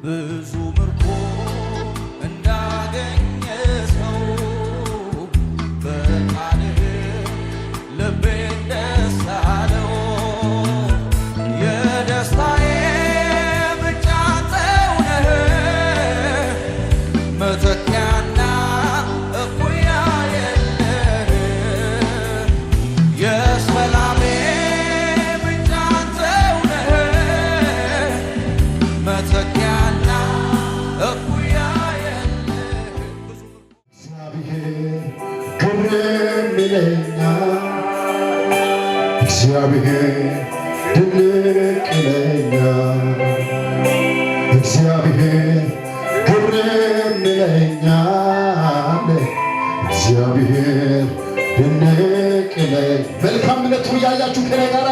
ብዙ ምርኮ እንዳገኘ ሰው በቃልህ ልቤን ደስ አለው። የደስታዬ ምንጭ አንተው ነህ፣ መተኪያና እኩያ የለህ። የሰላሜ ምንጭ አንተው ነህ፣ መተኪያና እኩያ የለህ። እግዚአብሔር ድንቅ ይለኛል፣ እግዚአብሔር ግርም ይለኛል፣ እግዚአብሔር ድንቅ ይለኛል። መልካምነቱ ያያችሁ ከኔ ጋራ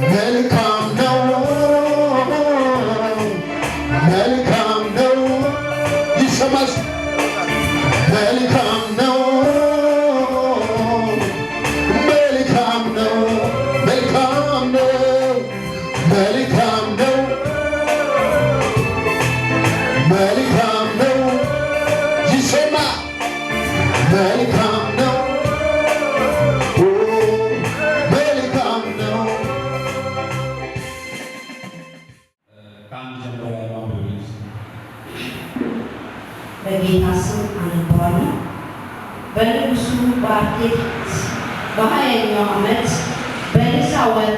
መልካም ነው፣ መልካም ነው፣ ይሰማል። መልካም ነው፣ መልካም ነው፣ መልካም ነው፣ መልካም ነው፣ መልካም ነው፣ ይሰማል። መልካም ነው፣ መልካም ነው። በጌታ ስም አነበዋለሁ። በንጉሡ በአርጤክስስ በ20ኛው ዓመት በንሳ ወር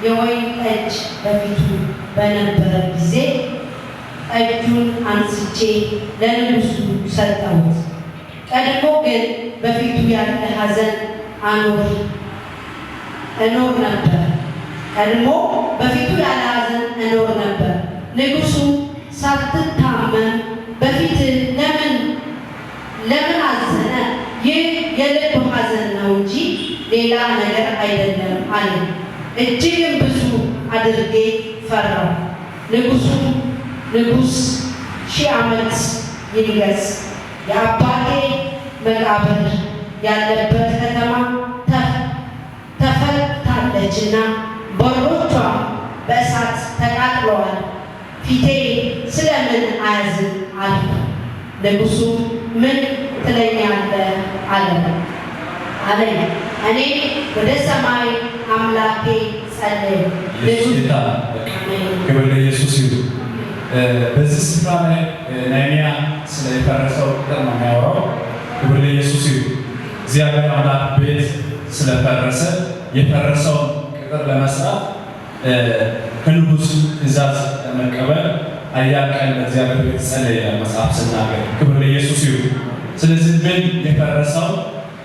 የወይን ጠጅ በፊቱ በነበረ ጊዜ ጠጁን አንስቼ ለንጉሡ ሰጠሁት። ቀድሞ ግን በፊቱ ያለ ሐዘን እኖር ነበር። ቀድሞ በፊቱ ያለ ሐዘን እኖር ነበር። ንጉሡ ሳትታመም በፊት ለምን አዘነ? ይህ የልብ ሐዘን ነው እንጂ ሌላ ነገር አይደለም አለ። እጅግም ብዙ አድርጌ ፈራሁ። ንጉሥ 1000 ዓመት ይንገሥ፣ የአባቴ መቃብር ያለበት ከተማ ተፈታለችና በሮቿ በእሳት ተቃጥለዋል። ፊቴ ስለምን አያዝን አልሁ። ንጉሡ ምን ትለኛለህ አለኝ። እኔ ወደ ሰማይ አምላኬ ጸለይሁ። ክብር ለኢየሱስ ይሁን። በዚህ ስፍራ ላይ ነህምያ ስለ የፈረሰው ቅጥር ነው የሚያወራው። ክብር ለኢየሱስ ይሁን። እግዚአብሔር አምላክ ቤት ስለፈረሰ የፈረሰውን ቅጥር ለመስራት ከንጉሡ ትእዛዝ ለመቀበል አያል ቀን በእግዚአብሔር ቤት ጸለየ መጽሐፍ ስናገር። ክብር ለኢየሱስ ይሁን። ስለዚህ ምን የፈረሰው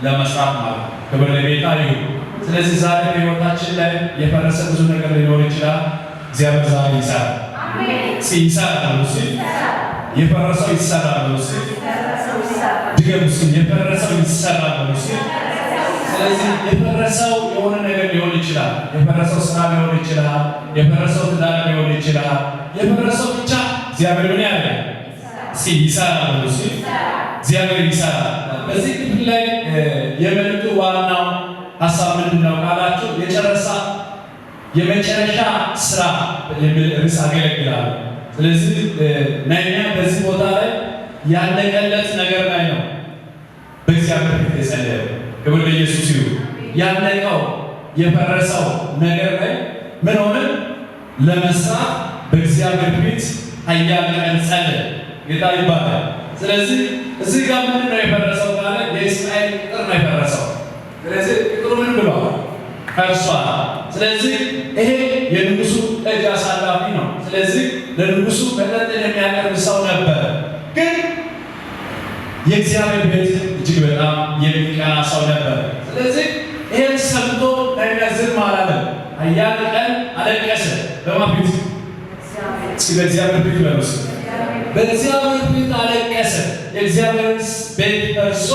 ለመስራት ማለት ክብር ለጌታ ይሁን። ስለዚህ ዛሬ በሕይወታችን ላይ የፈረሰ ብዙ ነገር ሊኖር ይችላል። እግዚአብሔር ዛሬ ይሰራል። ይሰራል። የፈረሰው ይሰራል። ድገሙስ፣ የፈረሰው ይሰራል። ስለዚህ የፈረሰው የሆነ ነገር ሊሆን ይችላል። የፈረሰው ስራ ሊሆን ይችላል። የፈረሰው ትዳር ሊሆን ይችላል። የፈረሰው ብቻ እግዚአብሔር ምን ያደርጋል? ይሰራል። እግዚአብሔር ይሰራል። በዚህ ክፍል ላይ የመልእክቱ ዋናው ሀሳብ ምንድን ነው ካላችሁ የመጨረሻ ስራ የሚል ርዕስ አገለግላል። ስለዚህ ነህምያ በዚህ ቦታ ላይ ያለቀለት ነገር ላይ ነው በእግዚአብሔር ፊት የጸለየው። ክብር ለኢየሱስ ይሁን። ያለቀው የፈረሰው ነገር ላይ ምን ሆነ? ለመስራት በእግዚአብሔር ፊት ኃያል ቀን ጸለየ። ጌታ ይባላል። ስለዚህ እዚህ ጋር ምንድን ነው የፈረሰው ካለ የእስራኤል ቅጥር ነው የፈረሰው። ስለዚህ ቅጥሩ ምን ብሏል? ፈርሷል። ስለዚህ ይሄ የንጉሡ ጠጅ አሳላፊ ነው። ስለዚህ ለንጉሡ መጠጥን የሚያቀርብ ሰው ነበር። ግን የእግዚአብሔር ቤት እጅግ በጣም የሚቀና ሰው ነበር። ስለዚህ ይሄን ሰምቶ ነህምያ ዝም አላለም። ኃያል ቀን አለቀሰ። በማን ፊት? በእግዚአብሔር ፊት ለብሶ በእግዚአብሔር ፊት አለቀሰ። የእግዚአብሔር ቤት ፈርሶ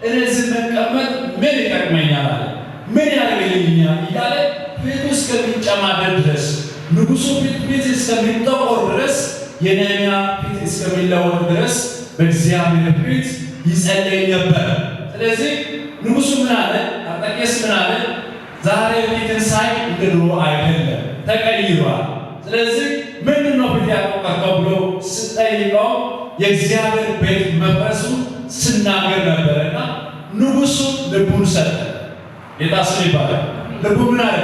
እነዚህ መቀመጥ ምን ይጠቅመኛል አለ። ምን ያደርግልኛል እያለ ፊቱ እስከሚጨማደድ ድረስ ንጉሡ ፊት እስከሚጠቆር ድረስ የነህምያ ፊት እስከሚለወጥ ድረስ በእግዚአብሔር ፊት ይጸለይ ነበር። ስለዚህ ንጉሡ ምን አለ? አርጤክስስ ምን አለ? ዛሬ ፊትን ሳይ እንደ ድሮ አይደለም፣ ተቀይሯል። ስለዚህ ምንድን ነው ፊት ያቆመ ያቆረቆርከው ብሎ ስጠይቀው የእግዚአብሔር ቤት መፍረሱ ስናገር ነበርና ንጉሡ ልቡን ሰጠ። ጌታ ስም ይባላል። ልቡ ምን አለ?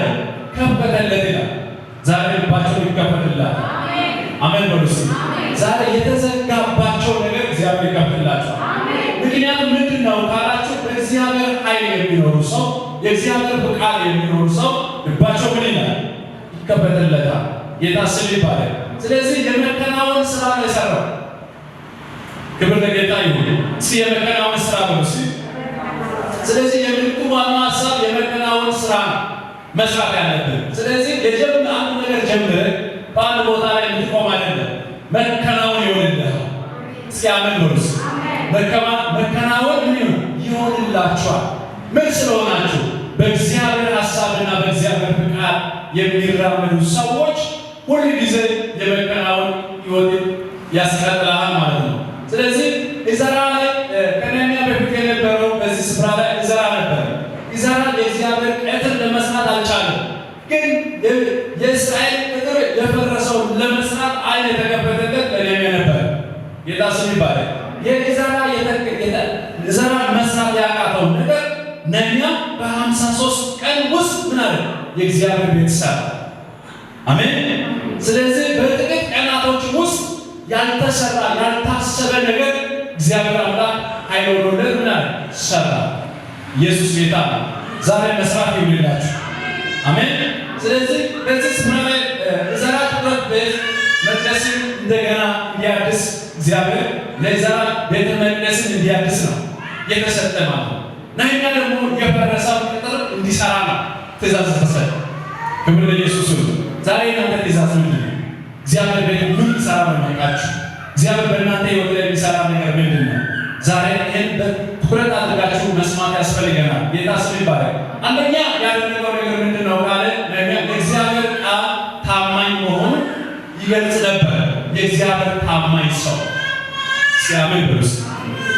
ከፈተለት ይላል። ዛሬ ልባቸው ይከፈትላል። አሜን በሉ እስኪ። ዛሬ የተዘጋባቸው ነገር እግዚአብሔር ይከፍትላቸዋል። ምክንያቱም ምንድን ነው ካላችሁ በእግዚአብሔር ኃይል የሚኖሩ ሰው የእግዚአብሔር ፈቃድ የሚኖሩ ሰው ልባቸው ምን ይላል? ይከፈትለታል። ጌታ ስም ይባላል። ስለዚህ የመከናወን ስራ ነው የሰራው። ክብር ለጌታ ይሁን። እስኪ የመከናወን ስራ ነው እስኪ። ስለዚህ የምልክቱ ዋና ሀሳብ የመከናወን ስራ መስራት ያለብን። ስለዚህ አንድ ነገር ጀምረህ በአንድ ቦታ ላይ የምትቆም አይደለም። መከናወን ይሆንልሃል። እስኪ አሜን በሉ። መከናወን ምን ይሆንላችኋል? ምን ስለሆናችሁ? በእግዚአብሔር ሀሳብና በእግዚአብሔር ፍቃድ የሚራመዱ ሰዎች ሁሉ ጊዜ የመከናወን ሕይወት ያስቀጥላል ማለት ነው። ስለዚህ ኢዝራ ላይ ከነህምያ በፊት የነበረው በዚህ ስፍራ ላይ ኢዝራ ነበር። ኢዝራ የእግዚአብሔር ቅጥር ለመስራት አልቻለም። ግን የእስራኤል ቅጥር የፈረሰው ለመስራት ዓይን የተከፈተለት ለነህምያ ነበር። ጌታ ስም ይባላል። የኢዝራ መስራት ያቃተው ነገር ነህምያ በ53 ቀን ውስጥ ምን አለ? የእግዚአብሔር ቤት ሰራ። አሜን። ስለዚህ በጥቂት ቀናቶች ውስጥ ያልተሰራ ያልታሰበ ነገር እግዚአብሔር አምላክ ኃይል ሆኖለት ምን አለ? ሰራ። ኢየሱስ ጌታ ነው። ዛሬ መስራት ይሁንላችሁ። አሜን። ስለዚህ በዚህ ስፍራ ላይ ኢዝራ ትኩረት ቤተ መቅደስን እንደገና እንዲያድስ እግዚአብሔር ለኢዝራ ቤተ መቅደስን እንዲያድስ ነው የተሰጠ ማለት ነው። ነህምያ ደግሞ የፈረሰው ቅጥር እንዲሰራ ነው ትእዛዝ ተሰጠ። ክብር ለኢየሱስ ይሁን። ዛሬ እናንተ ትእዛዝ ምንድን ነው? እግዚአብሔር ቤት ምን ይሰራ ነው የሚያውቃችሁ? እግዚአብሔር በእናንተ ሕይወት ላይ የሚሰራ ነገር ምንድን ነው? ዛሬ ይህን ትኩረት አድርጋችሁ መስማት ያስፈልገናል። ጌታ ስም ይባላል። አንደኛ ያደረገው ነገር ምንድን ነው ካለ ነህምያ ለእግዚአብሔር ቃል ታማኝ መሆኑን ይገልጽ ነበር። የእግዚአብሔር ታማኝ ሰው ሲያምን ብሉስ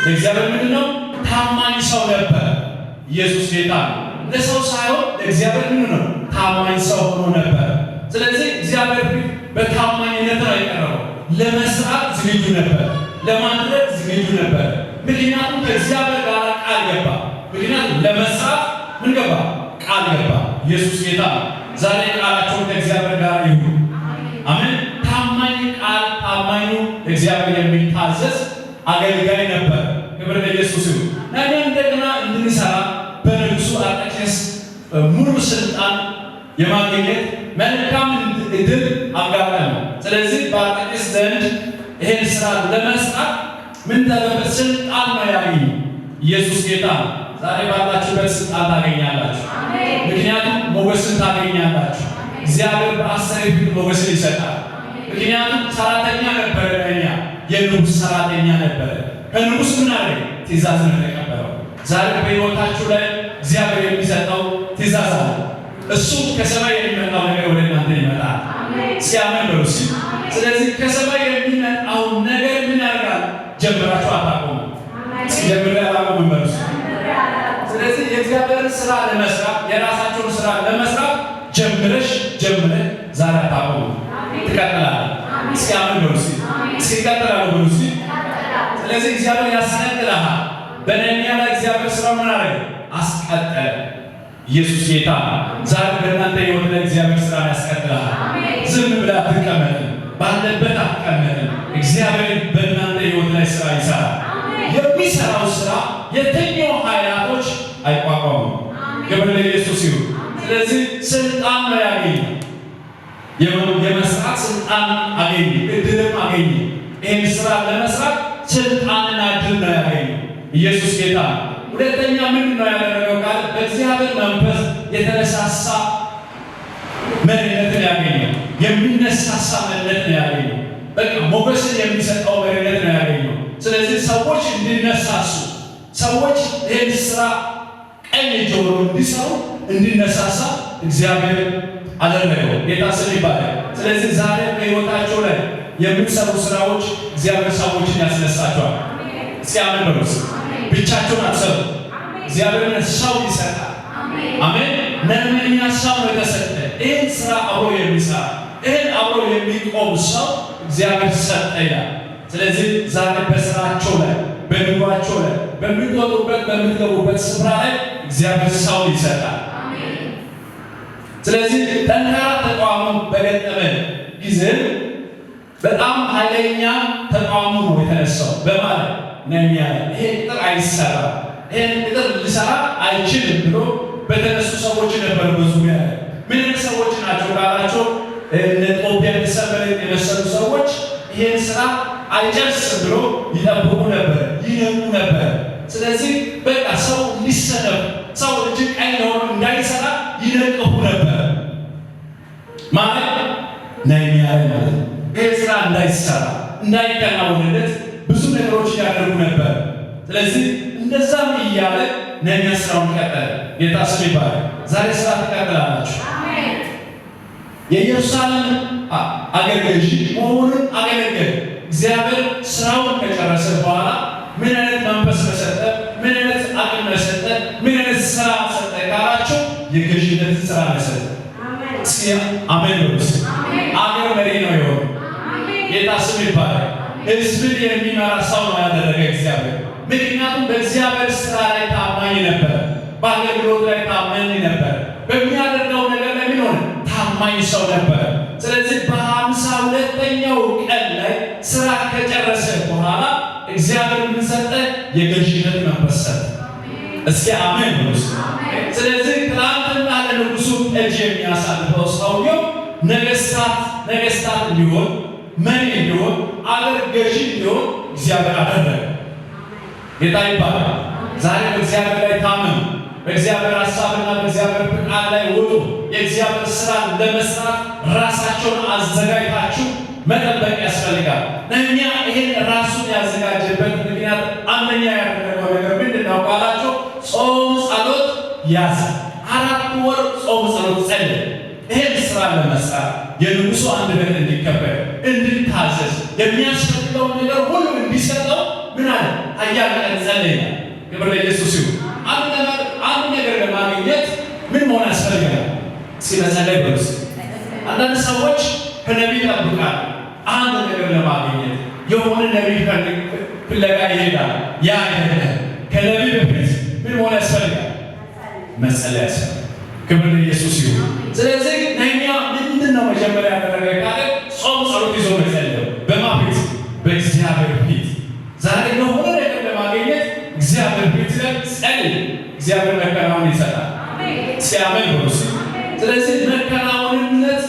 ለእግዚአብሔር ምንድን ነው? ታማኝ ሰው ነበር። ኢየሱስ ጌታ ነው። ለሰው ሳይሆን ለእግዚአብሔር ምን ነው? ታማኝ ሰው ሆኖ ነበር። ስለዚህ እግዚአብሔር በታማኝነት ነው የቀረበው። ለመስራት ዝግጁ ነበር፣ ለማድረግ ዝግጁ ነበር። ምክንያቱም ከእግዚአብሔር ጋር ቃል ገባ። ምክንያቱም ለመስራት ምን ገባ? ቃል ገባ። ኢየሱስ ጌታ ነው። ዛሬ ቃላቸውን ከእግዚአብሔር ጋር ይሁን። አሜን። ታማኙ እግዚአብሔር የሚታዘዝ አገልጋይ ነበር። ክብር ለኢየሱስ ይሁን። ነገር እንደገና እንድንሰራ በንጉሡ አርጤክስስ ሙሉ ስልጣን የማግኘት መልካም እድል አጋጠመ። ስለዚህ በአርጤክስስ ዘንድ ይሄን ስራ ለመስራት ምን ተበበ? ስልጣን ነው ያገኘ። ኢየሱስ ጌታ ነው። ዛሬ ባላችሁበት ስልጣን ታገኛላችሁ። ምክንያቱም ሞገስን ታገኛላችሁ። እግዚአብሔር በአሰሪ ፊት ሞገስን ይሰጣል። ምክንያቱም ሰራተኛ ነበረ። ነህምያ የንጉሥ ሰራተኛ ነበረ። ከንጉሥ ምን አለ? ትእዛዝ ነው የተቀበለው። ዛሬ በሕይወታችሁ ላይ እግዚአብሔር የሚሰጠው ትእዛዝ አለ። እሱ ከሰማይ የሚመጣው ነገር ወደ እናንተ ይመጣል። ሲያምን በሉ። ስለዚህ ከሰማይ የሚመጣው ነገር ምን ያደርጋል? ጀምራችሁ አታቆሙ። ጀምሬ አላቆምም በሉ። ስለዚህ የእግዚአብሔርን ስራ ለመስራት የራሳቸውን ስራ ለመስራት ጀምረህ ዛሬ አታቆሙ፣ ትቀጥላለህ። ሲያምን በሉ። ሲቀጥላሉ በሉ። ስለዚህ እግዚአብሔር ያስቀጥልሃል። በነህምያ ላይ እግዚአብሔር ስራው ምን አደረገ? አስቀጠለ። ኢየሱስ ጌታ ነው። ዛሬ በእናንተ ሕይወት ላይ እግዚአብሔር ስራ ያስቀጥልሃል። ዝም ብለህ አትቀመጥም፣ ባለበት አትቀመጥም። እግዚአብሔር በእናንተ ሕይወት ላይ ስራ ይሰራል። የሚሰራው ስራ የትኛው ኃይላቶች አይቋቋሙም። ክብር ለኢየሱስ ይሁን። ስለዚህ ስልጣን ነው ያገኘ፣ የመስራት ስልጣን አገኘ፣ እድልም አገኘ። ይህን ስራ ለመስራት ስልጣንና እድል ነው ያገኘ። ኢየሱስ ጌታ ነው። ሁለተኛ ምንድን ነው ያደረገው ካለ በእግዚአብሔር መንፈስ የተነሳሳ መሪነትን ያገኘው። የሚነሳሳ መሪነት ነው ያገኘው። በቃ ሞገስን የሚሰጠው መሪነት ነው ያገኘው። ስለዚህ ሰዎች እንዲነሳሱ፣ ሰዎች ይህን ስራ ቀኝ ጆሮ እንዲሰሩ እንዲነሳሳ እግዚአብሔር አደረገው። ጌታ ስም ይባላል። ስለዚህ ዛሬ በሕይወታቸው ላይ የምትሰሩ ስራዎች እግዚአብሔር ሰዎችን ያስነሳቸዋል። ሲያምን በሉስ ብቻቸውን አትሰሩ። እግዚአብሔር ሰው ይሰጣል። አሜን። ነህምያ ሰው ነው የተሰጠ። ይህን ስራ አብሮ የሚሰራ ይህን አብሮ የሚቆም ሰው እግዚአብሔር ሰጠ ይላል። ስለዚህ ዛሬ በስራቸው ላይ በኑሯቸው ላይ በሚወጡበት በሚገቡበት ስፍራ ላይ እግዚአብሔር ሰው ይሰጣል። ስለዚህ ጠንካራ ተቃውሞ በገጠመ ጊዜ በጣም ኃይለኛ ተቃውሞ ነው የተነሳው። በማለት ነህምያ ይሄ ቅጥር አይሰራም፣ ይሄን ቅጥር ሊሰራ አይችልም ብሎ በተነሱ ሰዎች ነበር። በዙሪያ ምን ሰዎች ናቸው ካላቸው እነ ጦቢያ ተሰበረ የመሰሉ ሰዎች ይሄን ስራ አይጨርስም ብሎ ይጠብቁ ነበር፣ ይነቁ ነበር። ስለዚህ በቃ ሰው ሊሰነፍ ሰው እጅግ ቀኝ ሆኖ እንዳይሰራ ይነቅፉ ነበር ማለት ነህምያ ማለት ይሄ ስራ እንዳይሰራ እንዳይከናወንለት ብዙ ነገሮች ያደርጉ ነበር። ስለዚህ እንደዛም እያለ ነህምያ ስራውን ቀጠለ። ጌታ ስም ይባረክ። ዛሬ ስራ ትቀጥላላችሁ። የኢየሩሳሌም አገረ ገዢ መሆኑን አገለገለ። እግዚአብሔር ስራውን ከጨረሰ በኋላ ምን አይነት መንፈስ መሰጠ? ምን አይነት አቅም መሰጠ? ምን አይነት ስራ ሰጠ ካላችሁ የገዢነት ስራ መሰጠ። እስኪ አሜን በሉስ። አገር መሪ ነው የሆነው። ጌታ ስም ይባረክ። ህዝብን የሚመራ ሰው ነው ያደረገ እግዚአብሔር። ምክንያቱም በእግዚአብሔር ስራ ላይ ታማኝ ነበር፣ በአገልግሎት ላይ ታማኝ ነበር፣ በሚያደርገው ነገር ላይ ምን ሆነ? ታማኝ ሰው ነበር። ስለዚህ በ52ኛው ቀን ላይ ስራ ከጨረሰ በኋላ እግዚአብሔር ምን ሰጠ? የገዢነት መንፈስ ሰጠ። እስኪ አሜን ብሉስ። ስለዚህ ትናንትና ለንጉሱ እጅ የሚያሳልፈው ሰውየው ነገስታት እንዲሆን መሪ እንዲሆን አገር ገዢ እንዲሆን እግዚአብሔር አደረገ። ጌታ ይባላል። ዛሬ በእግዚአብሔር ላይ ታመኑ። በእግዚአብሔር ሐሳብና በእግዚአብሔር ፍቃድ ላይ ውጡ። የእግዚአብሔር ስራ ለመስራት ራሳቸውን አዘጋጅታችሁ መጠበቅ ያስፈልጋል። ነህምያ ይሄን ራሱን ያዘጋጀበት ምክንያት አንደኛ ያደረገው ነገር ምንድን ነው ካላችሁ ጾም ጸሎት ያዘ። 4 ወር ጾም ጸሎት ጸለየ። ይሄን ስራ ለመስራት የንጉሱ አንደበት እንዲከበር እንዲታዘዝ የሚያስፈልገው ነገር ሁሉ እንዲሰጠው ምን አለ? ኃያል ቀን ጸለየ። ክብር ለኢየሱስ ይሁን። አንድ ነገር ለማግኘት ምን መሆን ያስፈልጋል? ሲመጸለይ በሉስ። አንዳንድ ሰዎች ከነቢይ ይጠብቃል። አንድ ነገር ለማግኘት የሆነ ነቢይ ፍለጋ ይሄዳል። ያ አይደለም። ከነቢይ በፊት ምን መሆን ያስፈልጋል? መጸለይ ያስፈልጋል። ክብር ለኢየሱስ ይሁን። ስለዚህ ነህምያ ምንድን ነው መጀመሪያ ያደረገ ካለ ጾም ጸሎት ይዞ መጸለይ። በማን ፊት? በእግዚአብሔር ፊት። ዛሬ የሆነ ነገር ለማግኘት እግዚአብሔር ፊት ላይ ጸልይ። እግዚአብሔር መከናወን ይሰጣል። ሲያመን ብሉስ። ስለዚህ መከናወንነት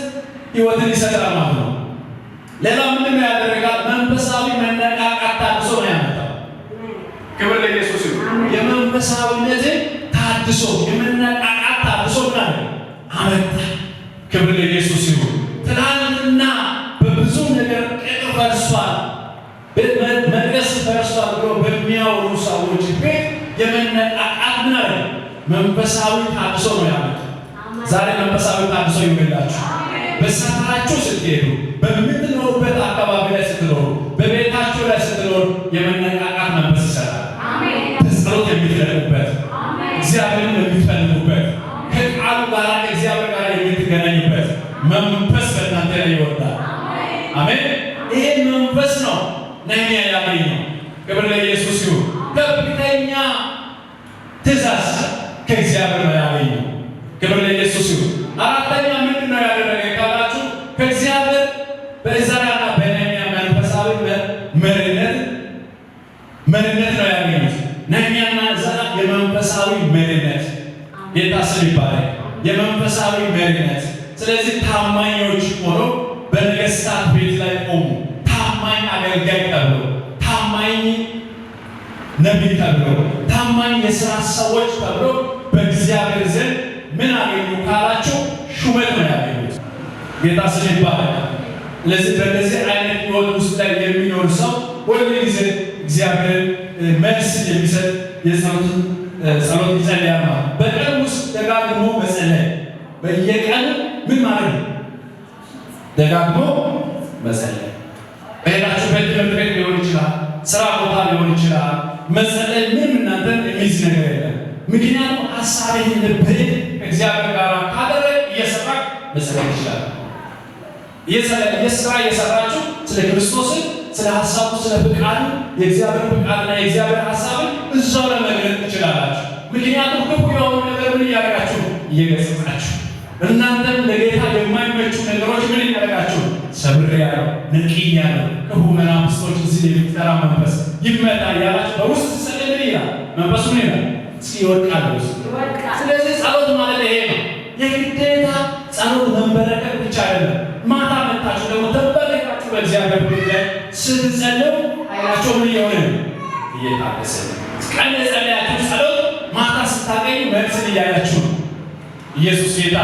ህይወትን ይሰጣል ማለት ነው። ሌላ ምንድን ነው ያደረጋል? መንፈሳዊ መነቃቃት ታድሶ ነው ያመጣው። ክብር ለኢየሱስ ይሁን። የመንፈሳዊነትን ታድሶ የመነቃቃት ታድሶ ነው አመጣ። ክብር ለኢየሱስ ይሁን። ትናንትና በብዙ ነገር ቅጥር ፈርሷል፣ መቅደስ ፈርሷል ብሎ በሚያወሩ ሰዎች ቤት የመነቃቃት ምን አለ? መንፈሳዊ ታድሶ ነው ያመጣው። ዛሬ መንፈሳዊ ታድሶ ይሁንላችሁ። በሰፈራችሁ ስትሄዱ፣ በምትኖሩበት አካባቢ ላይ ስትኖሩ፣ በቤታችሁ ላይ ስትኖሩ የመነቃቃት መንፈስ ይሰራል። በጸሎት የምትለቁበት፣ እግዚአብሔርን የምትፈልጉበት፣ ከቃሉ ጋር ከእግዚአብሔር ጋር የምትገናኙበት መንፈስ በእናንተ ላይ ይወርዳል። አሜን። ይሄ መንፈስ ነው ነህምያ ያገኘው። ክብር ለኢየሱስ ይሁን። ከፍተኛ ትእዛዝ ከእግዚአብሔር ነው ያገኘው። ክብር ለኢየሱስ ይሁን። አራተኛ ምንድን ነው ያደረገ ካላችሁ ከእግዚአብሔር በኢዝራኤልና በነህምያ መንፈሳዊ መሪነት ነው ያገኙት። ነህምያና ኢዝራ የመንፈሳዊ መሪነት። ጌታ ስም ይባረክ። የመንፈሳዊ መሪነት። ስለዚህ ታማኞች ሆኖ በነገስታት ቤት ላይ ቆሙ። ታማኝ አገልጋይ ተብሎ፣ ታማኝ ነቢይ ተብሎ፣ ታማኝ የሥራ ሰዎች ተብሎ በእግዚአብሔር ዘንድ ምን አገኙ ካላችሁ ሹመት ነው ያገኙት። ጌታ ስም ይባረክ። ስለዚህ በእነዚህ አይነት ህይወት ውስጥ ላይ የሚኖር ሰው ሁል ጊዜ እግዚአብሔር መልስ የሚሰጥ ጸሎት ይጸልያል ማለት ነው። በቀን ውስጥ ደጋግሞ መጸለይ። በየቀኑ ምን ማለት ነው? ደጋግሞ መጸለይ። በሄዳችሁበት ትምህርት ቤት ሊሆን ይችላል፣ ስራ ቦታ ሊሆን ይችላል። መጸለይ ምንም እናንተን የሚይዝ ነገር የለም። ምክንያቱም ሀሳብህን ልብህን ከእግዚአብሔር ጋር ካደረግ እየሰራህ መጸለይ ይችላል። የስራ የሰራችሁ ስለ ክርስቶስን ስለ ሐሳቡ ስለ ፍቃዱ የእግዚአብሔር ፍቃድና የእግዚአብሔር ሐሳብን እዛው ለመግለጥ ትችላላችሁ። ምክንያቱም ክፉ የሆኑ ነገር ምን እያደረጋችሁ እየገሰጻችሁ እናንተም ለጌታ የማይመቹ ነገሮች ምን እያደረጋችሁ ሰብሬያለሁ፣ ነቅያለሁ፣ ክፉ መናፍስቶች እዚህ የሚጠራ መንፈስ ይመጣ ያላችሁ በውስጥ ተሰለለ ይላል። መንፈሱ ምን ይላል? እስኪ ይወድቃል። ስለዚህ ጸሎት ማለት ይሄ ነው። የግዴታ ጸሎት መንበረከክ ብቻ አይደለም። ማታ መጣችሁ ደግሞ ተንበረከካችሁ በእግዚአብሔር ፊት ላይ ስትጸልዩ ኃይላቸው ምን እየሆነ እየታደሰ ቀን የጸለያችሁ ጸሎት ማታ ስታገኙ መልስን እያያችሁ ነው። ኢየሱስ ጌታ።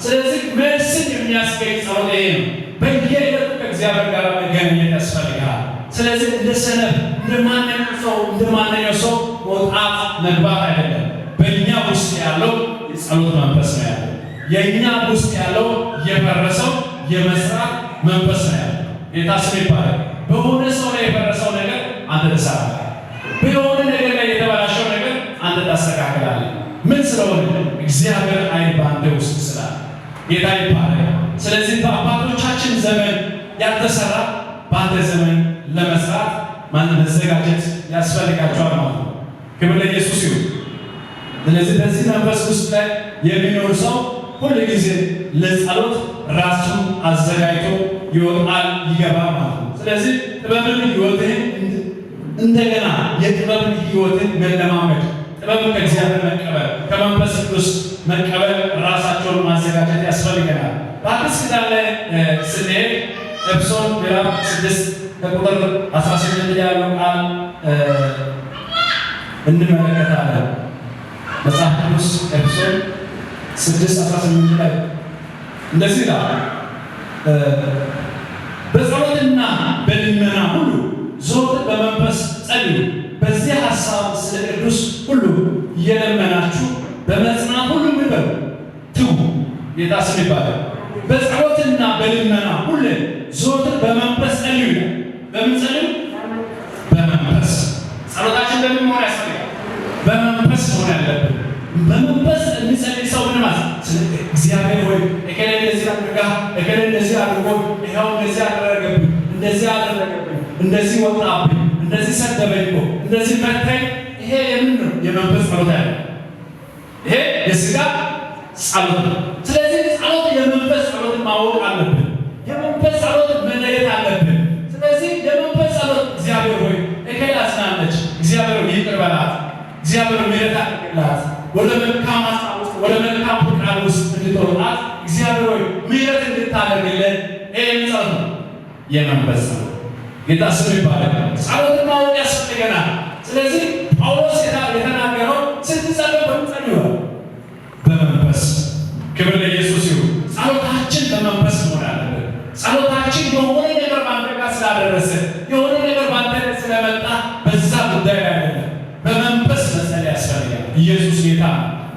ስለዚህ መልስን የሚያስገኝ ጸሎት ይሄ ነው። በየዕለቱ ከእግዚአብሔር ጋር መገናኘት ያስፈልጋል። ስለዚህ እንደ ሰነፍ እንደማንኛው ሰው መውጣት መግባት አይደለም። በእኛ ውስጥ ያለው የጸሎት መንፈስ ነው ያለው። የእኛ ውስጥ ያለው የፈረሰው የመስራት መንፈስ ነው ያለው። ጌታ ስም ይባላል። በሆነ ሰው ላይ የፈረሰው ነገር አንተ ትሰራለህ። በሆነ ነገር ላይ የተበላሸው ነገር አንተ ታስተካክላለህ። ምን ስለሆነ? እግዚአብሔር ኃይል በአንተ ውስጥ ስላለ። ጌታ ይባላል። ስለዚህ በአባቶቻችን ዘመን ያልተሰራ በአንተ ዘመን ለመስራት መዘጋጀት ያስፈልጋቸዋል ማለት ነው። ክብር ለኢየሱስ ይሁን። ስለዚህ በዚህ መንፈስ ውስጥ ላይ የሚኖር ሰው ሁል ጊዜ ለጸሎት ራሱን አዘጋጅቶ ይወጣል ይገባል ማለት ነው። ስለዚህ ጥበብን ሕይወትህን እንደገና የጥበብን ሕይወትን መለማመድ፣ ጥበብን ከእግዚአብሔር መቀበል፣ ከመንፈስ ቅዱስ መቀበል ራሳቸውን ማዘጋጀት ያስፈልገናል። በአዲስ ኪዳን ላይ ስንሄድ ኤፌሶን ምዕራፍ 6 ከቁጥር 18 ያለው ቃል እንመለከታለን። መጽሐፍ ቅዱስ ኤፌሶን 6:18 ላይ እንደዚህ ይላል፣ በጸሎትና በልመና ሁሉ ዘወትር በመንፈስ ጸልዩ፣ በዚህ ሐሳብ ስለ ቅዱስ ሁሉ እየለመናችሁ በመጽናት ሁሉ ምን በሉ ትጉ። ጌታ ስም ይባላል። በጸሎትና በልመና ሁሉ ዘወትር በመንፈስ ጸልዩ። በምን ጸልዩ? በመንፈስ። ጸሎታችን በምን መሆን ያስፈልጋል? በመንፈስ መሆን ያለብን። በመንፈስ የሚጸልይ ሰው ምን ማለት? እግዚአብሔር ሆይ እከሌ እንደዚህ አድርጋ እከሌ እንደዚህ አድርጎ ይኸው እንደዚህ አደረገብኝ፣ እንደዚህ አደረገብኝ፣ እንደዚህ ወጣብኝ፣ እንደዚህ ሰደበኝ እኮ እንደዚህ መታኝ። ይሄ የምን ነው? የመንፈስ ጸሎት ያለ ይሄ የሥጋ ጸሎት ነው። ስለዚህ ጸሎት የመንፈስ ጸሎት ማወቅ አለብን። የመንፈስ ጸሎት መለየት አለብን። ስለዚህ የመንፈስ ጸሎት እግዚአብሔር ሆይ እከሌ አጽናነች፣ እግዚአብሔር ሆይ ይቅር በላት፣ እግዚአብሔር ሆይ ምሕረት አድርግላት፣ ወደ መልካም ሐሳብ ውስጥ ወደ መልካም ፍቃድ ውስጥ እንድትወጣት እግዚአብሔር ሆይ ምሕረት እንድታደርግልን ይሄ ጸሎት ነው፣ የመንፈስ ጸሎት። ጌታ ስም ይባላል። ጸሎት ማወቅ ያስፈልገናል። ስለዚህ ጳውሎስ የተናገረው ስትጸልዩ በጸልዩ በመንፈስ። ክብር ለኢየሱስ ይሁን። ጸሎታችን በመንፈስ መሆን አለበት። ጸሎታችን የሆነ ነገር ባንተ ጋር ስላደረሰ የሆነ ነገር ባንተ ስለመጣ በዛ ጉዳይ ላይ አይደለም። በመንፈስ መጸለይ ያስፈልጋል። ኢየሱስ ጌታ።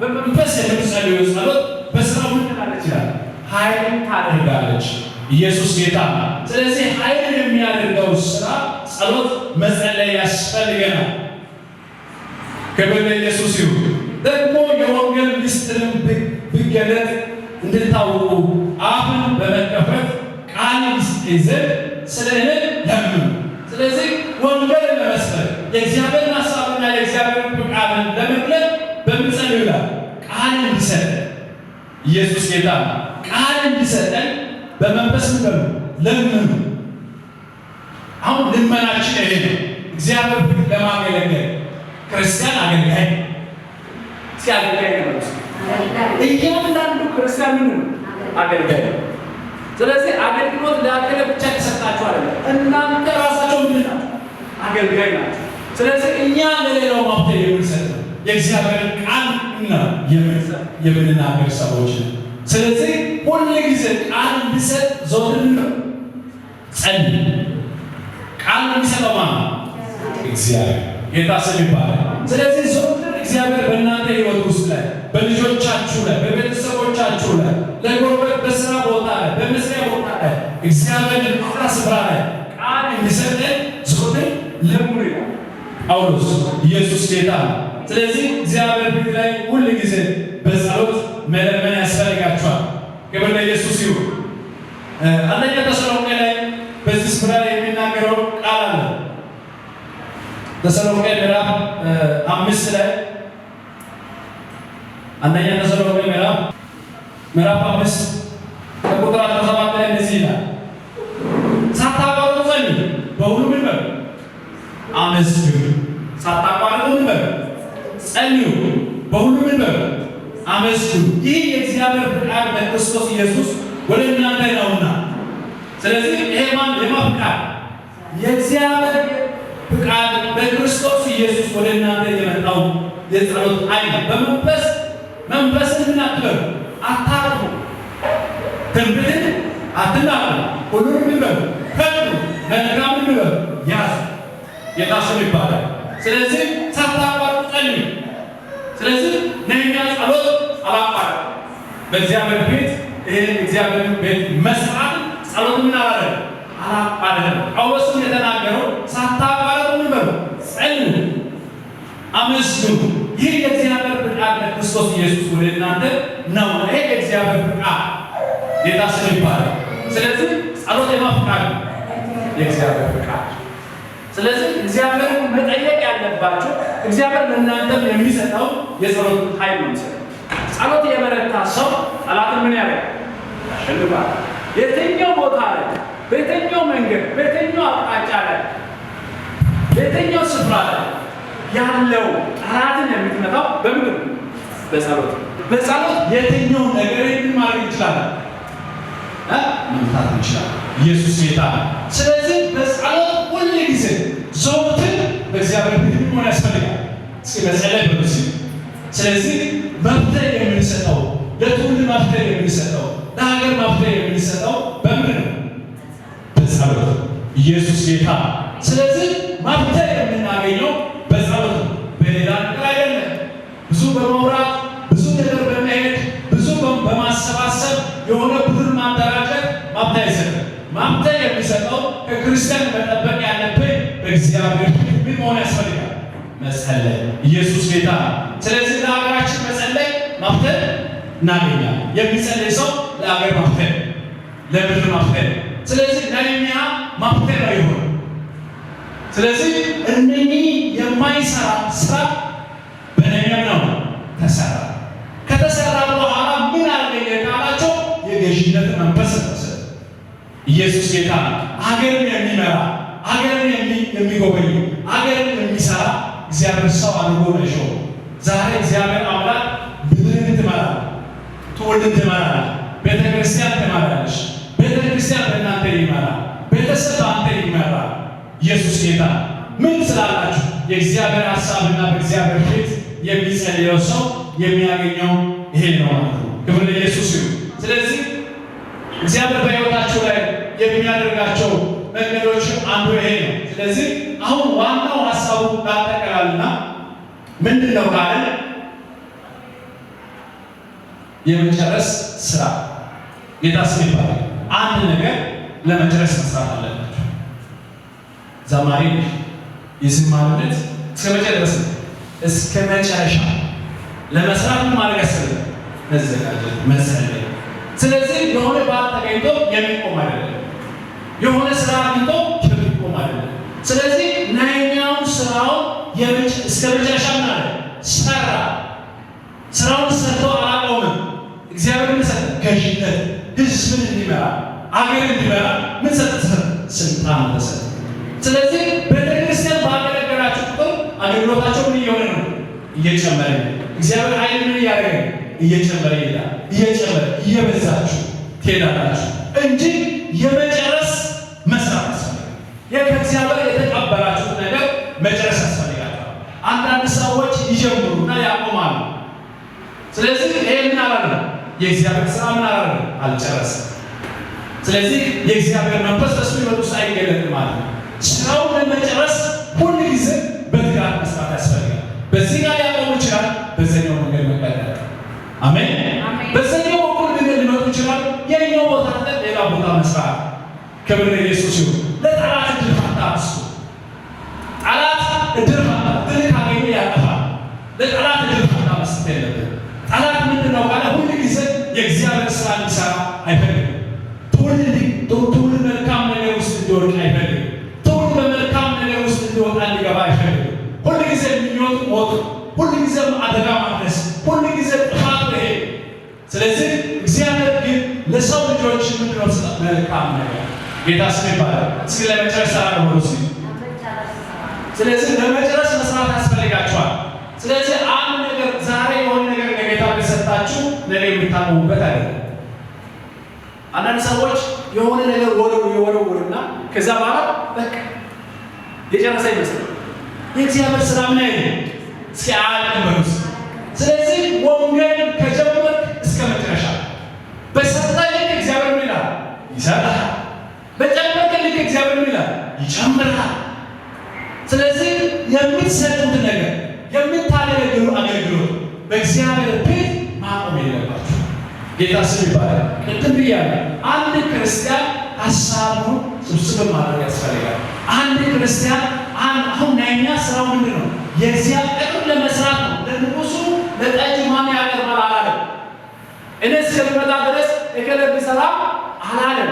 በመንፈስ የምትጸልዩ ጸሎት በስራው ምን ታደርጋለች ይላል? ኃይልን ታደርጋለች። ኢየሱስ ጌታ። ስለዚህ ኃይልን የሚያደርገው ስራ ጸሎት መጸለይ ያስፈልገናል። ክብር ለኢየሱስ ይሁን። ደግሞ የወንጌል ምስጢርን ቢገለጥ እንድታውቁ አፍን በመከፈት ቃል ይዘን ስለ እኔ ለምኑ። ስለዚህ ወንጌልን ለመስበክ የእግዚአብሔርን ሐሳብና የእግዚአብሔርን ፍቃድን ለመግለጥ በምንጸልዩ ይላል ቃል እንዲሰጠን። ኢየሱስ ጌታ። ቃል እንዲሰጠን በመንፈስ ምንበሉ ለምኑ። አሁን ልመናችን ይሄ ነው። እግዚአብሔር ፊት ለማገልገል ክርስቲያን አገልጋይ ሲያገልጋይ ነው። እያንዳንዱ ክርስቲያን ምን ነው? አገልጋይ ነው። ስለዚህ አገልግሎት ለአገልጋይ ብቻ ተሰጣችሁ አይደለም። እናንተ ራሳችሁ ምን ናችሁ? አገልጋይ ናችሁ። ስለዚህ እኛ ለሌላው ማብተ የምንሰጥ የእግዚአብሔር ቃል እና የምንናገር ሰዎች ነው። ስለዚህ ሁሉ ጊዜ ቃል እንዲሰጥ ዘወትር ነው ጸልይ። ቃል እንዲሰጠው ማለት እግዚአብሔር ጌታ ስም ይባላል። ስለዚህ ዘወትር እግዚአብሔር በእናንተ ሕይወት ውስጥ ላይ በልጆቻችሁ ላይ በቤተሰቦቻችሁ ላይ ለጎረቤት በስራ ቦታ ላይ በመስሪያ ቦታ ላይ እግዚአብሔር በስራ ስፍራ ላይ ቃል እንዲሰጠን ዘወትር ለምኑ ይላል ጳውሎስ። ኢየሱስ ጌታ። ስለዚህ እግዚአብሔር ፊት ላይ ሁል ጊዜ በጸሎት መለመን ያስፈልጋችኋል። ክብር ለኢየሱስ ይሁን። አንደኛ ተሰሎንቄ ላይ በዚህ ስፍራ የሚናገረው ቃል አለ። ተሰሎንቄ ምዕራፍ 5 ላይ አንደኛ ተሰሎንቄ ምዕራፍ 5 ከቁጥር 17 ላይ እንደዚህ ይላል፣ ሳታቋርጡ ጸልዩ፣ በሁሉ ምን በሉ አመስግኑ። ሳታቋርጡ ምን በሉ ጸልዩ፣ በሁሉ ምን በሉ አመስግኑ። ይህ የእግዚአብሔር ፍቃድ በክርስቶስ ኢየሱስ ወደ እናንተ ነውና። ስለዚህ ይሄ ማን የማፍቃድ የእግዚአብሔር ፍቃድ በክርስቶስ ኢየሱስ ወደ እናንተ የመጣው የጸሎት ኃይል መንፈስን ምን አትበሉ አታርፉ፣ ትንቢትን አትናቁ፣ ሁሉንም ምን በሉ ፈጥኑ፣ ለነጋም ምን በሉ ያዙ። ጌታ ስም ይባላል። ስለዚህ ሳታቋርጡ ጸልዩ። ስለዚህ ነህምያ ጸሎት አላቋረጠም። በእግዚአብሔር ቤት ይሄን እግዚአብሔር ቤት መስራት ጸሎት ምን አላቋረጠም። ጳውሎስም የተናገረው ሳታቋርጡ ምን በሉ ጸልዩ፣ አመስግኑ። ይህ የእግዚአብሔር ፍቃድ በክርስቶስ ኢየሱስ ወደ እናንተ ነው። ይሄ የእግዚአብሔር ፍቃድ ጌታ ስም ይባላል። ስለዚህ ጸሎት የማፍቃድ የእግዚአብሔር ፍቃድ። ስለዚህ እግዚአብሔርን መጠየቅ ያለባችሁ እግዚአብሔር ለእናንተም የሚሰጠው የጸሎት ኃይል ነው። ጸሎት የበረታ ሰው ጠላትን ምን ያደርጋል? ያሸንፋል። የትኛው ቦታ ላይ፣ በየትኛው መንገድ፣ በየትኛው አቅጣጫ ላይ፣ በየትኛው ስፍራ ላይ ያለው ጠላትን የምትመታው በምንድን ነው? በጸሎት። በጸሎት የትኛው ነገር ምን ማድረግ ይችላል? መምታት ይችላል። ኢየሱስ ጌታ። ስለዚህ በጸሎት ሁል ጊዜ ዘወትር በእግዚአብሔር ፊት መሆን ያስፈልጋል። እስኪ መጸለይ በሉት። ስለዚህ መፍትሄ የምንሰጠው ለትውልድ መፍትሄ የምንሰጠው ለሀገር መፍትሄ የምንሰጠው በምንድን ነው? በጸሎት። ኢየሱስ ጌታ። ስለዚህ መፍትሄ የምናገኘው በጸሎት ነው፣ በሌላ ነገር አይደለም። ብዙ በመውራት ብዙ ነገር በመሄድ ብዙ በማሰባሰብ የሆነ ቡድን ማደራጀት መፍትሄ አይሰጥም። መፍትሄ የሚሰጠው ከክርስቲያን መጠበቅ ያለብን በእግዚአብሔር ፊት ምን መሆን ያስፈልጋል? መጸለይ። ኢየሱስ ጌታ። ስለዚህ ለሀገራችን መጸለይ መፍትሄ እናገኛለን። የሚጸለይ ሰው ለሀገር መፍትሄ፣ ለምድር መፍትሄ። ስለዚህ ነህምያ መፍትሄ ነው የሆነው። ስለዚህ እነኚህ የማይሰራ ስራ በነህምያ ነው ተሰራ። ከተሰራ በኋላ ምን አገኘ ካላቸው የገዥነት መንፈስ ተሰጠ። ኢየሱስ ጌታ። ሀገርን የሚመራ ሀገርን የሚጎበኝ ሀገርን የሚሰራ እግዚአብሔር ሰው አድርጎ ነው የሾመው። ዛሬ እግዚአብሔር አምላክ ምድርን ትመራለህ፣ ትውልድን ትመራለህ፣ ቤተ ክርስቲያን ትመራለች። ቤተ ክርስቲያን በእናንተ ይመራል፣ ቤተሰብ በአንተ ይመራል። ኢየሱስ ጌታ። ምን ስላላችሁ የእግዚአብሔር ሀሳብና በእግዚአብሔር ፊት የሚጸልየው ሰው የሚያገኘው ይሄ ነው ማለት ነው። ክብር ለኢየሱስ ይሁን። ስለዚህ እግዚአብሔር በሕይወታችሁ ላይ የሚያደርጋቸው መንገዶች አንዱ ይሄ ነው። ስለዚህ አሁን ዋናው ሀሳቡ ላጠቃላልና ምንድን ነው ካለ የመጨረስ ስራ። ጌታ ስም ይባላል። አንድ ነገር ለመጨረስ መስራት አለባቸው። ዘማሪ የዝማሬነት እስከ መጨረስ እስከ መጨረሻ ለመስራት ማድረግ ያስፈልጋል። መዘጋጀት፣ መጸለይ። ስለዚህ የሆነ በዓል ተገኝቶ የሚቆም አይደለም። የሆነ ስራ አግኝቶ የሚቆም አይደለም። ስለዚህ ነህምያውን ስራውን እስከ መጨረሻ ማለት ሰራ። ስራውን ሰርቶ አላቆምም። እግዚአብሔር ምን ሰጠ? ገዥነት፣ ህዝብን እንዲመራ አገር እንዲመራ ምን ሰጠ? ስልጣን ተሰጠ። ስለዚህ ቤተክርስቲያን ባገለገላችሁ ቁጥር አገልግሎታቸው ምን እየሆነ ነው? እየጨመረ ነው። እግዚአብሔር ኃይል ምን እያደረገ ነው? እየጨመረ ይሄዳል። እየጨመረ እየበዛችሁ ትሄዳላችሁ እንጂ የመጨረስ መስራት ያስፈልጋል። ከእግዚአብሔር የተቀበላችሁት ነገር መጨረስ ያስፈልጋል። አንዳንድ ሰዎች ይጀምሩና ያቆማሉ። ስለዚህ ይሄ ምን አላለም? የእግዚአብሔር ስራ ምን አላለም? አልጨረሰም። ስለዚህ የእግዚአብሔር መንፈስ በሱ ህይወት ውስጥ አይገለጥም ማለት ነው። ስራውን ለመጨረስ ሁሉ ጊዜ በትጋት መስራት ያስፈልጋል። በዚህ ጋር ሊያቆሙ ይችላል፣ በዛኛው መንገድ መቀጠል። አሜን። በዛኛው በኩል ግን ሊመጡ ይችላል፣ የኛው ቦታ ሌላ ቦታ መስራት። ክብር ለኢየሱስ ይሁን። ለጠላት እድል አታስጡ። ጠላት እድል ካገኘ ያጠፋል። ለጠላት እድል መስጠት የለብንም። ጠላት ምንድን ነው ካለ ሁሉ ጊዜ የእግዚአብሔር ስራ እንዲሰራ አይፈልግም። ትውልድ ትውልድ መልካም ነገር ውስጥ እንዲወድቅ አይፈልግም። ትውልድ በመልካም ነገር ውስጥ እንዲወጣ እንዲገባ አይፈልግም። ሁልጊዜ የሚወጡ ሞት፣ ሁልጊዜም አደጋ ማድረስ፣ ሁልጊዜ ጥፋት ነው። ስለዚህ እግዚአብሔር ግን ለሰው ልጆች ምንድነው መልካም ነገር ጌታ ስም ይባላል። እስኪ ለመጨረስ አረጋግጡ እስኪ። ስለዚህ ለመጨረስ መስራት ያስፈልጋችኋል። ስለዚህ አንድ ነገር ዛሬ የሆነ ነገር ለጌታ ቢሰጣችሁ ነገ የምታቆሙበት አይደለም። አንዳንድ ሰዎች የሆነ ነገር ወረውሩና ከዛ በኋላ በቃ የጨረሰ ይመስላል። የእግዚአብሔር ስራ ምን አይደለም እስኪ አያልቅም። ስለዚህ ወንጌል ከጀመርክ እስከ መጨረሻ በሰጠህ ልክ እግዚአብሔር ምን ይላል? ይሰጥሃል። በጨመርክ ልክ እግዚአብሔር ምን ይላል? ይጨምርሃል። ስለዚህ የምትሰጡት ነገር የምታገለግሉ አገልግሎት በእግዚአብሔር ቤት ማቆም የለባችሁ። ጌታ ስም ይባላል። ቅድም ብያለሁ። አንድ ክርስቲያን ሀሳቡን ስብስብ ማድረግ ያስፈልጋል። አንድ ክርስቲያን አሁን የእኛ ስራው ምንድን ነው? የእግዚአብሔርን ለመስራት ነው። ለንጉሱ ለጠጅ ማን ያቀርባል አላለም። እኔ እስከሚመጣ ድረስ እከሌ ቢሰራ አላለም።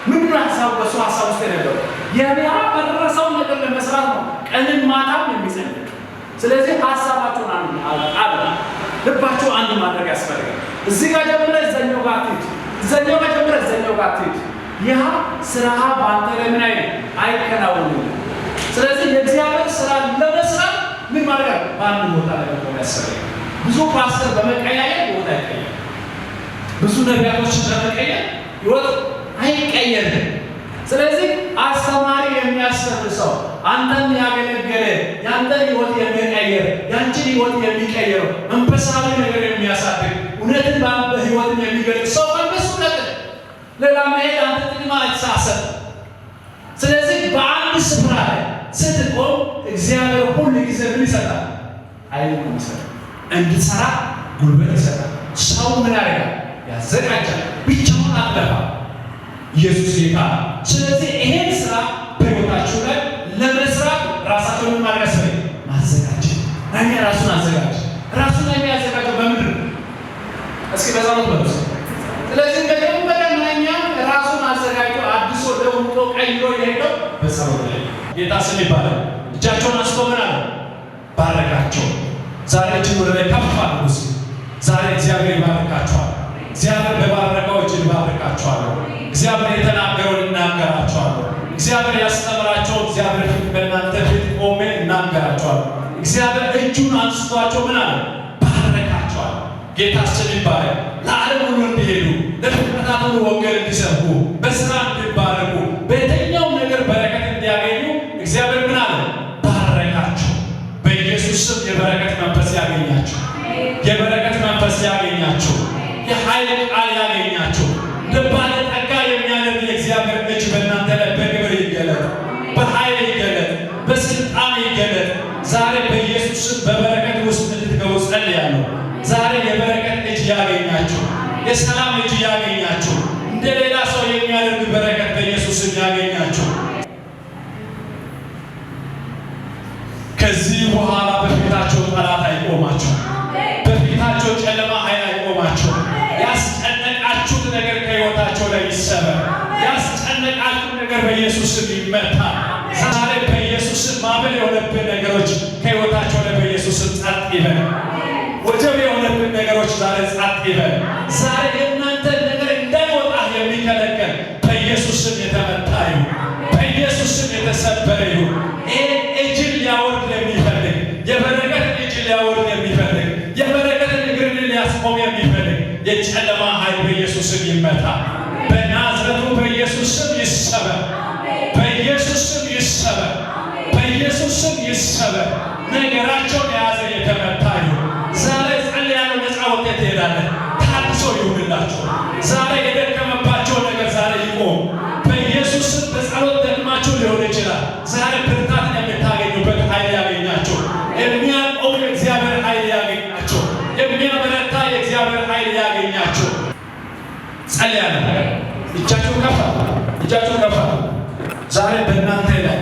ምንድን ነው ሀሳቡ? በሱ ሀሳብ ውስጥ የነበረው የሚያፈረሰውን ነገር ለመስራት ነው። ቀንን ማታም የሚጸልቅ። ስለዚህ ሀሳባቸውን አንድ ልባቸው አንድ ማድረግ ያስፈልጋል። እዚህ ጋር ጀምረህ እዛኛው ጋር ትሄድ፣ እዛኛው ጋር ጀምረህ እዛኛው ጋር ትሄድ። ይህ ስራ በአንተ ላይ ምን አይነት አይከናወንም። ስለዚህ የእግዚአብሔር ስራ ለመስራት ምን ማድረግ አለ? በአንድ ቦታ ላይ መቆም ያስፈልጋል። ብዙ ፓስተር በመቀያየር ህይወት አይቀየርም። ብዙ ነቢያቶችን በመቀየር ህይወት አይቀየርም። ስለዚህ አስተማሪ የሚያስተምር ሰው አንተን ያገለገለ ያንተን ህይወት የሚቀየር ያንቺን ህይወት የሚቀየር መንፈሳዊ ነገር የሚያሳድግ እውነትን በህይወት የሚገልጽ ሰው መንፈሱ ነጥ ሌላ መሄድ አንተ ጥቅም አይተሳሰብ። ስለዚህ በአንድ ስፍራ ላይ ስትቆም እግዚአብሔር ሁሉ ጊዜ ምን ይሰጣል? ኃይል ይሰጣል። እንድትሰራ ጉልበት ይሰጣል። ሰው ምን ያደርጋል? ያዘጋጃል። ብቻውን አትለፋም። ኢየሱስ ጌታ። ስለዚህ ይሄን ስራ በህይወታችሁ ላይ ለመስራት ራሳቸውን ማድረግ ያስፈልጋል። ማዘጋጀት እኔ ራሱን አዘጋጅ ራሱን የሚያዘጋጀው በምድር እስኪ በዛው ነው። ስለዚህ መጀመሪያ ማኛ ራሱን አዘጋጅቶ አዲስ ወደውቶ ቀይሮ ይሄደው በጸሎት ላይ ጌታ ስም ይባላል። እጃቸውን አንስቶ ምን አለ? ባረካቸው። ዛሬ እጅን ወደ ላይ ከፍ አድርጉ። ዛሬ እግዚአብሔር ይባርካቸዋል። እግዚአብሔር በባረከው እጅ ይባርካቸዋል። እግዚአብሔር የተናገረውን እናገራቸዋለሁ። እግዚአብሔር ያስተምራቸው። እግዚአብሔር ፊት በእናንተ ፊት ቆሜ እናገራቸዋለሁ። እግዚአብሔር እጁን አንስቷቸው ምን አለ? ባረካቸዋል። ጌታ ስም ይባላል። ለዓለም ሁሉ እንዲሄዱ ለፍጥረታት ሁሉ ወንጌል እንዲሰብኩ በስራ እንዲባረኩ በየትኛው ነገር በረከት እንዲያገኙ እግዚአብሔር ምን አለ? ባረካቸው። በኢየሱስ ስም የበረከት መንፈስ ያገኛቸው። የበረከት መንፈስ ያገኛቸው። የኃይል ቃል ያገኛቸው። ለባለ ጠጋ የሚያደርግ የእግዚአብሔር እጅ በእናንተ ላይ በክብር ይገለጥ፣ በኃይል ይገለጥ፣ በስልጣን ይገለጥ። ዛሬ በኢየሱስ ስም በበረከት ውስጥ እንድትገቡ ጸልያለሁ። ዛሬ የበረከት እጅ ያገኛችሁ፣ የሰላም እጅ ያገኛችሁ፣ እንደ ሌላ ሰው የሚያደርግ በረከት በኢየሱስ ስም ያገኛችሁ። ከዚህ በኋላ በፊታቸው ጠላት አይቆማችሁ፣ በፊታቸው ጨለማ ኃይል አይቆማችሁ። ያስጨነቃችሁት ነገር ከሕይወታቸው ላይ ይሰበር። ያስጨነቃችሁት ነገር በኢየሱስ ስም ይመታ። ዛሬ በኢየሱስ ስም ማዕበል የሆነብን ነገሮች ከሕይወታቸው ላይ በኢየሱስ ስም ጸጥ ይበል። ወጀብ የሆነብን ነገሮች ዛሬ ጸጥ ይበል። ዛሬ የእናንተ ነገር እንዳይወጣ የሚከለከል በኢየሱስ ስም የተመታ ይሁን፣ በኢየሱስ ስም የተሰበረ ይሁን። ይህ እጅን ሊያወርድ የሚፈልግ የበረከት እጅ ሊያወርድ የሚፈልግ የበረከት እግርን ሊያስቆም የሚፈልግ የጨለማ ኃይል በኢየሱስ ስም ይመታ። በናዝረቱ በኢየሱስ ስም ይሰበር። በኢየሱስ ስም ይሰበር። በኢየሱስ ስም ይሰበር። ነገራቸውን የያዘ የተመታ ይሁን። ዛሬ ጸልያለሁ፣ ነፃ ወጥተህ ትሄዳለህ። ታድሶ ይሁንላችሁ። ዛሬ የደከመባቸው ነገር ዛሬ ይቆም በኢየሱስ ስም። በጸሎት ደክማችሁ ሊሆን ይችላል። ዛሬ ብርታትን የምታገኙበት ኃይል ያገኛችሁ። የሚያቆም የእግዚአብሔር ኃይል ያገኛችሁ። የሚያበረታ የእግዚአብሔር ኃይል ያገኛችሁ። ጸልያለሁ። እጃችሁን ከፍ እጃችሁን ከፍ። ዛሬ በእናንተ ላይ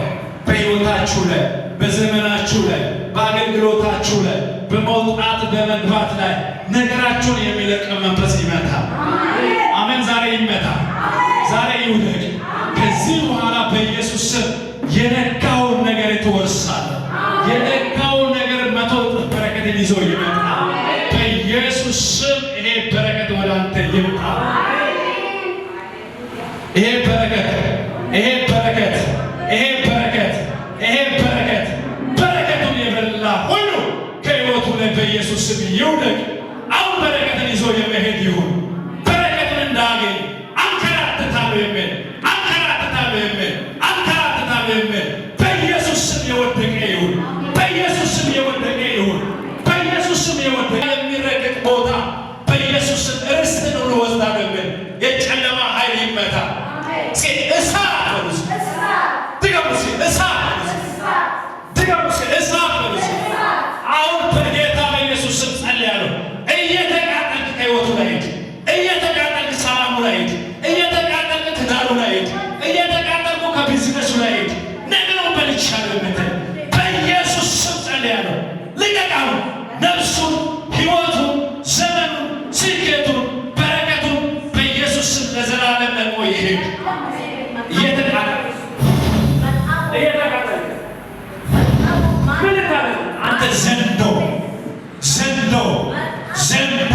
በሕይወታችሁ ላይ በዘመናችሁ ላይ በአገልግሎታችሁ ላይ በመውጣት በመግባት ላይ ነገራችሁን የሚለቅ መንፈስ ይመታል። አሜን። አሜን። ዛሬ ይመታ፣ ዛሬ ይውደቅ። ከዚህ በኋላ በኢየሱስ ስም የነካውን ነገር ትወርሳለህ። የነካውን ነገር 100 እጥፍ በረከትን ይዞ ይመጣል። በኢየሱስ ስም ይሄ በረከት ወደ አንተ ይምጣ። ይሄ በረከት ይሄ በረከት ይሄ በረከት ይሄ በረከት በረከቱን የበላ ሁሉ ከሕይወቱ ላይ በኢየሱስ ስም ይውደቅ። አሁን በረከትን ይዞ የመሄድ ይሁን። በረከቱን እንዳገኝ አንከራትታለሁ የሚል አንከራትታለሁ የሚል አንከራትታለሁ የሚል በኢየሱስ ስም የወደቀ ይሁን። በኢየሱስ ስም የወደቀ ይሁን። በኢየሱስ ስም የወደቀ የሚረግጥ ቦታ በኢየሱስ ስም ርስትን ሁሉ ወስዳለሁ የሚል የጨለማ ኃይል ይመታ። እሳት በሉስ ድገሙስ እሳት ድገሙስ እሳት በሉስ። አሁን በጌታ በኢየሱስ ስም ጸልያለሁ። እየተቃጠልክ ከሕይወቱ ላይ ሂድ። እየተቃጠልክ ሰላሙ ላይ ሂድ። እየተቃጠልክ ትዳሩ ላይ ሂድ። እየተቃጠልኩ ከቢዝነሱ ላይ ሂድ። ነገሩን በልቻለሁ የምትል በኢየሱስ ስም ጸልያለሁ። ልቀቃው። ነፍሱን፣ ሕይወቱን፣ ዘመኑን፣ ስኬቱን፣ በረከቱን በኢየሱስ ስም ለዘላለም ለቆ ይሄድ። አንተ ዘንዶ ዘንዶ ዘንዶ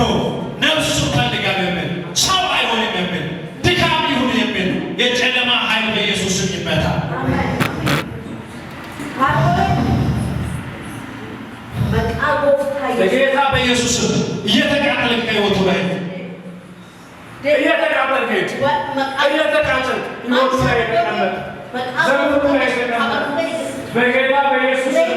ነፍሱ ፈልጋለሁ የሚል ሰው አይሆንም የሚል ድካም ይሁን የሚል የጨለማ ኃይል በኢየሱስ ስም ይመታ። በጌታ በኢየሱስ ስም እየተቃጠልክ ከሕይወቱ ላይ እየተቃጠልክ እየተቃጠልክ ሕይወቱ ላይ የተቀመጠ ዘመኑ ላይ የተቀመጠ በጌታ በኢየሱስ ስም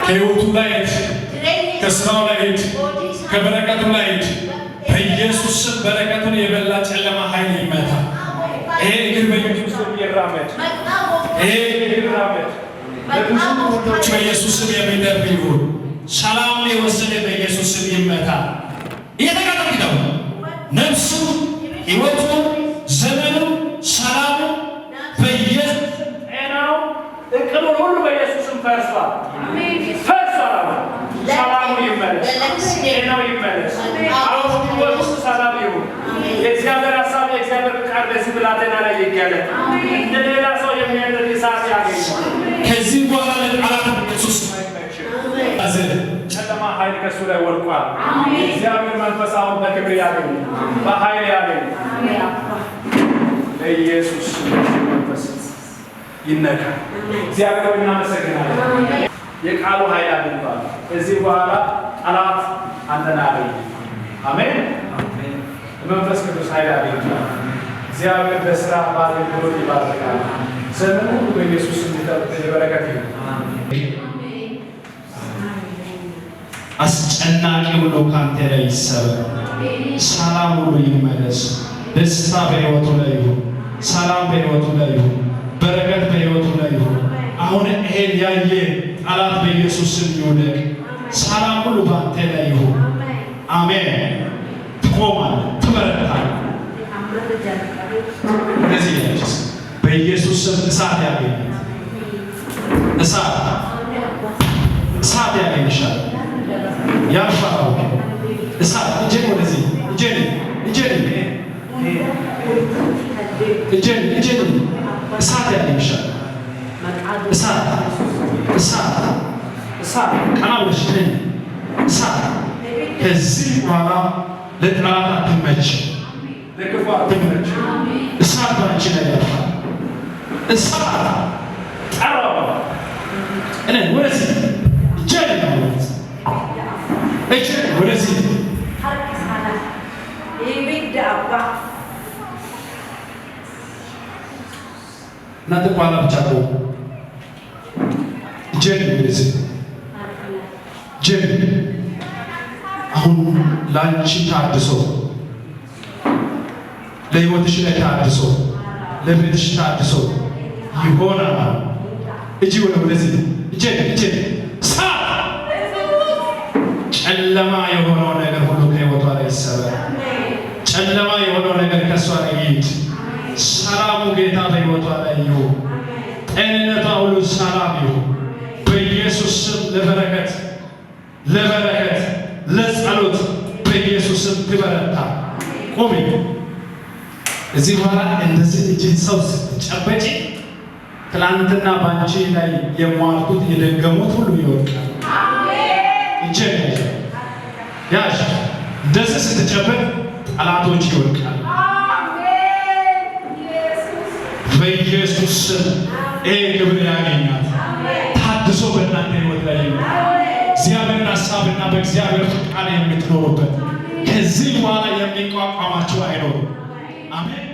ከሕይወቱ ላይ ከስራው ላይ ከበረከቱ ላይ በኢየሱስ ስም በረከቱን የበላ ጨለማ ኃይል ይመታ። ይሄ እግር በኢየሱስ ስም ይራመድ። ይሄ እግር ይራመድ። ለብዙ ወንዶች በኢየሱስ ስም የሚደርብ ይሁን። ሰላሙን የወሰደ በኢየሱስ ስም ይመታ። እየተቃጠልክ ነው። ነፍሱ፣ ሕይወቱ፣ ዘመኑ፣ ሰላሙ በኢየሱስ ጤናው፣ እቅዱን ሁሉ በኢየሱስ ስም ፈርሷል። ፈርሷል። ሰላሙ ይመለስ። ጤናው ይመለስ። አሁን ሕይወት ውስጥ ሰላም ይሁን። የእግዚአብሔር ሀሳብ የእግዚአብሔር ፍቃድ በዚህ ብላቴና ላይ ይገለጥ። እንደ ሌላ ሰው የሚያደርግ እሳት ያገኝ። ከዚህ በኋላ ለጠላት ኢየሱስ ጨለማ ኃይል ከእሱ ላይ ወድቋል። የእግዚአብሔር መንፈስ አሁን በክብር ያገኝ፣ በኃይል ያገኝ። ለኢየሱስ መንፈስ ይነካ። እግዚአብሔር ሆይ እናመሰግናለን። የቃሉ ኃይል አግኝቷል። ከዚህ በኋላ ጠላት አንተን አያገኝም። አሜን። መንፈስ ቅዱስ ኃይል አግኝቷል። እግዚአብሔር በስራ በአገልግሎት ይባርካል። ዘመኑ ሁሉ በኢየሱስ የበረከት ይሁን። አስጨናቂ ሁሉ ካንተ ላይ ይሰበር። ሰላም ሁሉ ይመለስ። ደስታ በሕይወቱ ላይ ይሁን። ሰላም በሕይወቱ ላይ ይሁን። በረከት በሕይወቱ ላይ ይሁን። አሁን ይሄን ያየ ጠላት በኢየሱስ ስም ይውደቅ። ሰላም ሁሉ ባንተ ላይ ይሁን። አሜን። ትቆማለህ፣ ትበረታለህ። እንደዚህ ያለች በኢየሱስ ስም እሳት ያገኛል። እሳት ያገኝሻል። ያልፋው እሳት እጄን ወደዚህ እጄን እሳት ያገኝሻል። እሳት ቀና ብለሽ እሳት። ከዚህ በኋላ ለጠላት አትመች፣ ለክፉ አትመች። እሳት ባንቺ ላይ ያልፋል። እሳት ጠራው እኔ ወደዚህ ወደዚህ እናንተ ኋላ ብቻ ቆሙ። ወደዚህ አሁን ላንቺ ታድሶ፣ ለሕይወትሽ ላይ ታድሶ፣ ለቤትሽ ታድሶ ይሆናል። እጂ ወደዚህ ጨለማ የሆነው ነገር ሁሉ ከሕይወቷ ላይ ይሰበር። ጨለማ የሆነው ነገር ከሷ ላይ ይሂድ። ሰላሙ ጌታ በሕይወቷ ላይ ይሁን። ጤንነቷ ሁሉ ሰላም ይሁን በኢየሱስ ስም። ለበረከት ለጸሎት በኢየሱስ ስም ትበረታ። ቆሜ እዚህ በኋላ እንደዚህ እጅን ሰው ስትጨበጪ ትላንትና ባንቺ ላይ የሟርቱት የደገሙት ሁሉ ይወድቃል። እጅን ያዥ። እንደዚህ ስትጨበጥ ጠላቶች ይወድቃል በኢየሱስ ስም። ይሄ ክብር ያገኛት ታድሶ በእናንተ ሕይወት ላይ ይሁን። እግዚአብሔርን ሐሳብና በእግዚአብሔር ፈቃድ የምትኖሩበት ከዚህ በኋላ የሚቋቋማቸው አይኖሩም። አሜን።